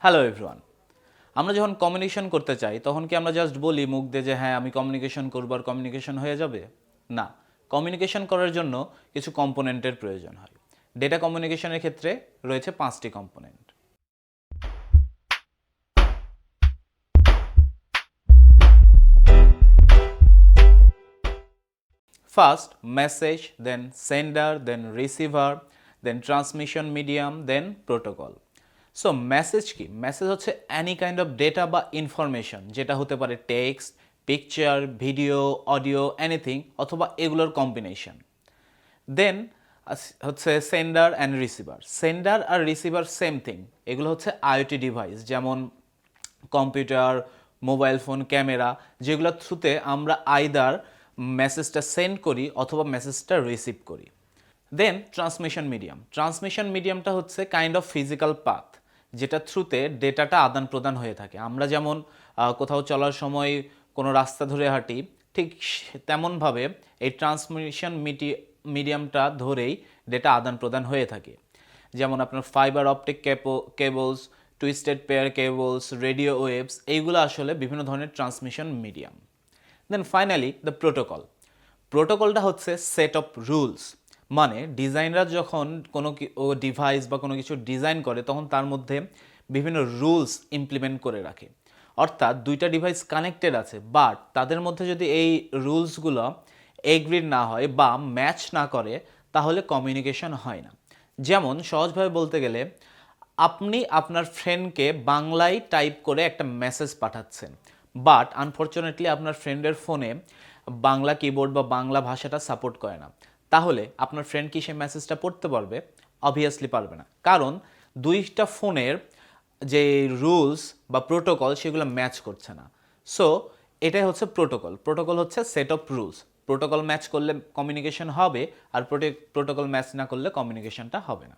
Hello everyone. আমরা যখন communication করতে চাই তখন কি আমরা জাস্ট বলি মুখ দিয়ে যে হ্যাঁ আমি কমিউনিকেশন করব আর কমিউনিকেশন হয়ে যাবে? না, কমিউনিকেশন করার জন্য কিছু কম্পোনেন্টের প্রয়োজন হয়। ডেটা কমিউনিকেশনের ক্ষেত্রে রয়েছে 5টি component. First message, then sender, then receiver, then transmission medium, then protocol. So message কি? মেসেজ হচ্ছে অ্যানি কাইন্ড অফ ডেটা বা ইনফরমেশন, যেটা হতে পারে text, picture, video, audio, anything, অথবা এগুলোর কম্বিনেশন। দেন হচ্ছে সেন্ডার অ্যান্ড রিসিভার। সেন্ডার আর রিসিভার সেম থিং। এগুলো হচ্ছে আইওটি ডিভাইস, যেমন কম্পিউটার, মোবাইল ফোন, ক্যামেরা, যেগুলোর থ্রুতে আমরা আইদার মেসেজটা সেন্ড করি অথবা মেসেজটা রিসিভ করি। দেন ট্রান্সমিশন মিডিয়াম। ট্রান্সমিশন মিডিয়ামটা হচ্ছে কাইন্ড অফ ফিজিক্যাল পাথ, যেটা থ্রুতে ডেটাটা আদান প্রদান হয়ে থাকে। আমরা যেমন কোথাও চলার সময় কোনো রাস্তা ধরে হাঁটি, ঠিক তেমনভাবে এই ট্রান্সমিশন মিডিয়ামটা ধরেই ডেটা আদান প্রদান হয়ে থাকে। যেমন আপনার fibre optic cables, twisted pair cables, radio waves, এইগুলো আসলে বিভিন্ন ধরনের transmission medium. Then finally the protocol. প্রোটোকলটা হচ্ছে সেট অফ রুলস। মানে ডিজাইনাররা যখন কোনো ডিভাইস বা কোনো কিছু ডিজাইন করে তখন তার মধ্যে বিভিন্ন রুলস ইমপ্লিমেন্ট করে রাখে। অর্থাৎ দুইটা ডিভাইস কানেক্টেড আছে, বাট তাদের মধ্যে যদি এই রুলসগুলো এগ্রিড না হয় বা ম্যাচ না করে, তাহলে কমিউনিকেশন হয় না। যেমন সহজভাবে বলতে গেলে, আপনি আপনার ফ্রেন্ডকে বাংলায় টাইপ করে একটা মেসেজ পাঠাচ্ছেন, বাট আনফর্চুনেটলি আপনার ফ্রেন্ডের ফোনে বাংলা কিবোর্ড বা বাংলা ভাষাটা সাপোর্ট করে না। তাহলে আপনার ফ্রেন্ড কি সেই মেসেজটা পড়তে পারবে? অবভিয়াসলি পারবে না, কারণ দুইটা ফোনের যে রুলস বা প্রোটোকল সেগুলো ম্যাচ করছে না। সো এটাই হচ্ছে প্রোটোকল। প্রোটোকল হচ্ছে set of rules. Protocol match করলে কমিউনিকেশন হবে, আর প্রোটোকল ম্যাচ না করলে কমিউনিকেশনটা হবে না।